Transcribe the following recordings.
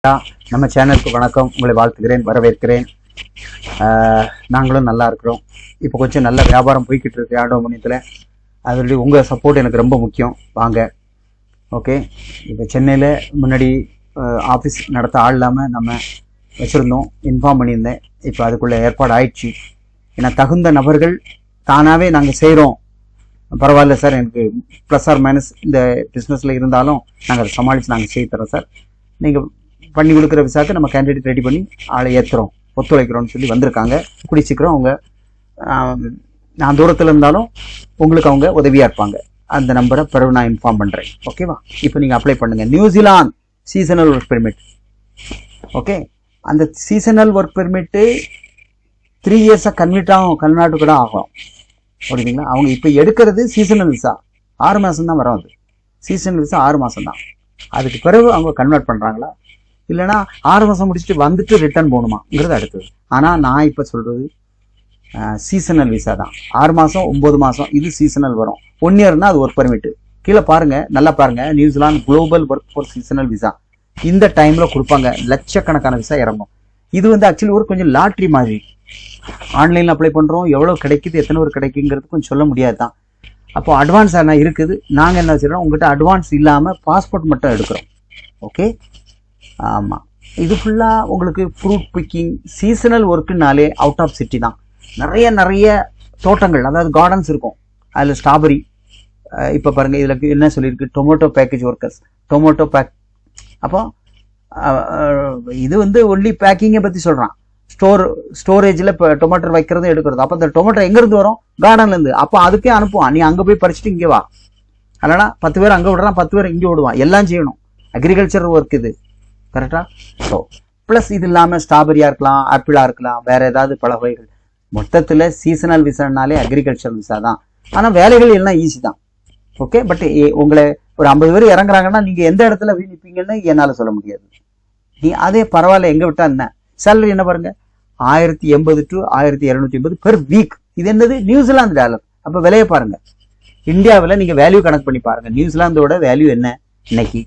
Tata. நம்ம சேனலுக்கு வணக்கம். உங்களை வாழ்த்துகிறேன், வரவேற்கிறேன். நாங்களும் நல்லா இருக்கிறோம். இப்போ கொஞ்சம் நல்ல வியாபாரம் போய்கிட்டு இருக்கு ஆண்டோமனியத்தில். அதோடய உங்கள் சப்போர்ட் எனக்கு ரொம்ப முக்கியம். வாங்க. ஓகே, இப்போ சென்னையில் முன்னாடி ஆஃபீஸ் நடத்த ஆள் இல்லாமல் நம்ம வச்சுருந்தோம், இன்ஃபார்ம் பண்ணியிருந்தேன். இப்போ அதுக்குள்ளே ஏற்பாடு ஆயிடுச்சு. ஏன்னா தகுந்த நபர்கள் தானாகவே நாங்கள் செய்கிறோம், பரவாயில்ல சார், எனக்கு ப்ளஸ் ஆர் மைனஸ் இந்த பிஸ்னஸில் இருந்தாலும் நாங்கள் அதை சமாளித்து நாங்கள் செய்து தரோம் சார், நீங்கள் பண்ணி கொடுக்குற விசாக்கு நம்ம கேண்டிடேட் ரெடி பண்ணி ஆளை ஏற்றுறோம், ஒத்துழைக்கிறோம்னு சொல்லி வந்திருக்காங்க. கூடி சீக்கிரம் அவங்க நான் தூரத்தில் இருந்தாலும் உங்களுக்கு அவங்க உதவியாக இருப்பாங்க. அந்த நம்பரை பிறகு நான் இன்ஃபார்ம் பண்ணுறேன். ஓகேவா? இப்போ நீங்கள் அப்ளை பண்ணுங்கள். New Zealand seasonal work permit. Okay, அந்த சீசனல் ஒர்க் பெர்மிட்டு 3 இயர்ஸாக கன்வெர்ட் ஆகும், கர்நாடகா கூட ஆகும். ஓகேங்களா? அவங்க இப்போ எடுக்கிறது சீசனல் விசா 6 மாதம் தான் வரும். அது சீசனல் விசா 6 மாதம் தான். அதுக்கு பிறகு அவங்க கன்வெர்ட் பண்ணுறாங்களா இல்லைனா 6 மாதம் முடிச்சுட்டு வந்துட்டு ரிட்டர்ன் போகணுமாங்கிறது அடுத்தது. ஆனால் நான் இப்போ சொல்கிறது சீசனல் விசா தான். 6 மாதம் 9 மாதம் இது சீசனல் வரும். 1 இயர்னா அது ஒர்க் பெர்மிட். கீழே பாருங்கள், நல்லா பாருங்கள், New Zealand global work for seasonal visa இந்த டைமில் கொடுப்பாங்க. லட்சக்கணக்கான விசா இறங்கும். இது ஆக்சுவலி ஒரு கொஞ்சம் லாட்ரி மாதிரி. ஆன்லைனில் அப்ளை பண்ணுறோம், எவ்வளோ கிடைக்குது, எத்தனை ஒரு கிடைக்குங்கிறது கொஞ்சம் சொல்ல முடியாது தான். அப்போ அட்வான்ஸ் ஆனால் இருக்குது. நாங்கள் என்ன வச்சுருக்கோம், உங்கள்கிட்ட அட்வான்ஸ் இல்லாமல் பாஸ்போர்ட் மட்டும் எடுக்கிறோம். ஓகே, ஆமாம். இது ஃபுல்லாக உங்களுக்கு ஃப்ரூட் பிக்கிங், சீசனல் ஒர்க்குனாலே அவுட் ஆஃப் சிட்டி தான். நிறைய தோட்டங்கள், அதாவது கார்டன்ஸ் இருக்கும். அதில் ஸ்ட்ராபெரி, இப்போ பாருங்கள் இதில் என்ன சொல்லியிருக்கு, tomato package workers, tomato pack. அப்போ இது ஒன்லி பேக்கிங்கை பற்றி சொல்கிறான். ஸ்டோரேஜில் இப்போ டொமேட்டோ வைக்கிறது எடுக்கிறது. அப்போ இந்த டொமேட்டோ எங்கேருந்து வரும்? கார்டன்லேருந்து. அப்போ அதுக்கே அனுப்புவான், நீ அங்கே போய் பறிச்சுட்டு இங்கே வா. அதனால் 10 பேர் அங்கே விடுறான், 10 பேர் இங்கே விடுவான். எல்லாம் செய்யணும். அக்ரிகல்ச்சர் ஒர்க் இது, கரெக்டாக? ஸோ ப்ளஸ் இது இல்லாமல் ஸ்ட்ராபெரியாக இருக்கலாம், ஆப்பிளாக இருக்கலாம், வேறு ஏதாவது பல வகைகள். மொத்தத்தில் சீசனல் விசானாலே அக்ரிகல்ச்சர் விசா தான். ஆனால் வேலைகள் எல்லாம் ஈஸி தான். ஓகே, பட் உங்களை ஒரு 50 பேர் இறங்குறாங்கன்னா நீங்கள் எந்த இடத்துல நிற்பீங்கன்னு என்னால் சொல்ல முடியாது. நீ அதே பரவாயில்ல, எங்கே விட்டா என்ன சேலரி என்ன பாருங்க, 1080 to 1280 பெர் வீக். இது என்னது? New Zealand dollar. அப்போ விலையை பாருங்க. இந்தியாவில் நீங்கள் வேல்யூ கணக்கு பண்ணி பாருங்க, நியூசிலாந்தோட வேல்யூ என்ன இன்னைக்கு.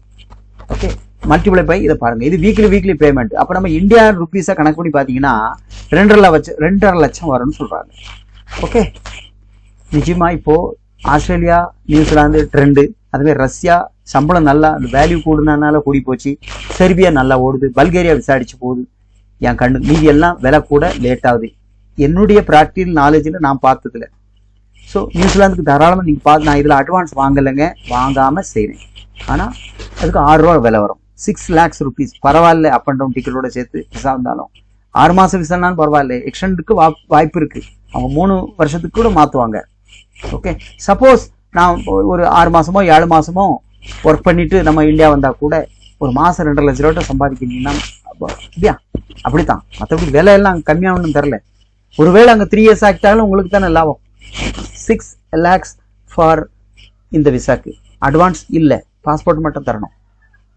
ஓகே, மல்டிப்ளை பை இதை பாருங்க. இது வீக்லி பேமெண்ட். அப்போ நம்ம இந்தியா ருபீஸை கணக்கு பண்ணி பார்த்தீங்கன்னா 2.5 லட்சம் வரும்னு சொல்றாங்க. ஓகே, நிச்சயமா இப்போ ஆஸ்திரேலியா, நியூசிலாந்து ட்ரெண்டு. அதுவே ரஷ்யா சம்பளம் நல்லா, அந்த வேல்யூ கூடுனால கூடி போச்சு. செர்பியா நல்லா ஓடுது, பல்கேரியா விசாரிச்சு போகுது. என் கண்ணு மீதி எல்லாம் விலை கூட லேட் ஆகுது, என்னுடைய ப்ராக்டிகல் நாலேஜில் நான் பார்த்ததுல. ஸோ நியூசிலாந்துக்கு தாராளமாக நீங்கள் பார்த்து, நான் இதில் அட்வான்ஸ் வாங்கலைங்க, வாங்காமல் செய்கிறேன். ஆனால் அதுக்கு 6 ரூபா விலை வரும். 6 lakhs rupees. பரவாயில்ல, அப் அண்ட் டவுன் டிக்கெட்டோட சேர்த்து விசா இருந்தாலும் 6 மாதம் விசானாலும் பரவாயில்ல. எக்ஸ்டெண்டுக்கு வாய்ப்பு இருக்குது. அவங்க 3 வருஷத்துக்கு கூட மாற்றுவாங்க. ஓகே, சப்போஸ் நான் ஒரு 6 மாதமோ 7 மாதமோ ஒர்க் பண்ணிட்டு நம்ம இந்தியா வந்தால் கூட ஒரு மாதம் 2.5 லட்ச ரூபா சம்பாதிக்கிறீங்கன்னா இல்லையா? அப்படித்தான். மற்றபடி விலையெல்லாம் கம்மியாகணும்னு தெரில. ஒருவேளை அங்கே 3 இயர்ஸ் ஆகிட்டாலும் உங்களுக்கு தானே லாபம். 6 lakhs ஃபார் இந்த விசாக்கு. அட்வான்ஸ் இல்லை, பாஸ்போர்ட் மட்டும் தரணும்.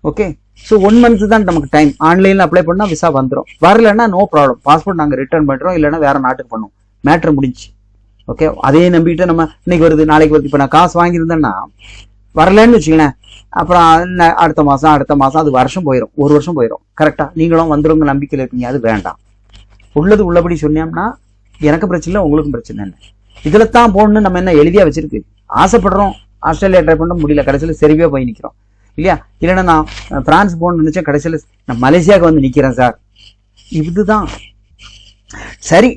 ஓகே, ஸோ 1 month தான் நமக்கு டைம். ஆன்லைனில் அப்ளை பண்ணால் விசா வந்துடும். வரலைன்னா நோ ப்ராப்ளம், பாஸ்போர்ட் நாங்கள் ரிட்டர்ன் பண்ணுறோம், இல்லைன்னா வேறு நாட்டுக்கு பண்ணுவோம். மேட்ரு முடிஞ்சு. ஓகே, அதே நம்பிக்கிட்டு நம்ம இன்னைக்கு வருது நாளைக்கு வருது. இப்போ நான் காசு வாங்கியிருந்தேன்னா வரலன்னு வச்சுங்களேன், அப்புறம் அடுத்த மாதம் அது வருஷம் போயிடும், 1 வருஷம் போயிடும். கரெக்டாக நீங்களும் வந்துடுங்க நம்பிக்கையில் இருப்பீங்க. அது வேண்டாம். உள்ளது உள்ளபடி சொன்னோம்னா எனக்கு பிரச்சனை இல்லை, உங்களுக்கும் பிரச்சனை இல்லை. இதில் தான் போகணுன்னு நம்ம என்ன எழுதியா வச்சிருக்கு. ஆசைப்படுறோம், ஆஸ்திரேலியா ட்ரை பண்ண முடியல, கடைசியில் செர்பியா போய் நிற்கிறோம் இல்லையா? இல்லைன்னா நான் பிரான்ஸ் போகணும்னு நினச்சேன், கடைசியில் நான் மலேசியாவுக்கு வந்து நிற்கிறேன் சார். இதுதான் சரி.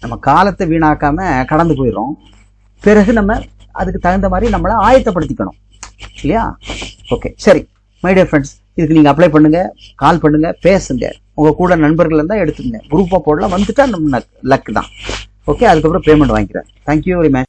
நம்ம காலத்தை வீணாக்காம கடந்து போயிடும். பிறகு நம்ம அதுக்கு தகுந்த மாதிரி நம்மளை ஆயத்தப்படுத்திக்கணும் இல்லையா? ஓகே, சரி மை டியர் ஃப்ரெண்ட்ஸ், இதுக்கு நீங்கள் அப்ளை பண்ணுங்க, கால் பண்ணுங்க, பேசுங்க. உங்கள் கூட நண்பர்கள் இருந்தால் எடுத்துக்கங்க. குரூப்பாக போடலாம். வந்துட்டா நம்ம லக்கு தான். ஓகே, அதுக்கப்புறம் பேமெண்ட் வாங்கிக்கிறேன். Thank you very much.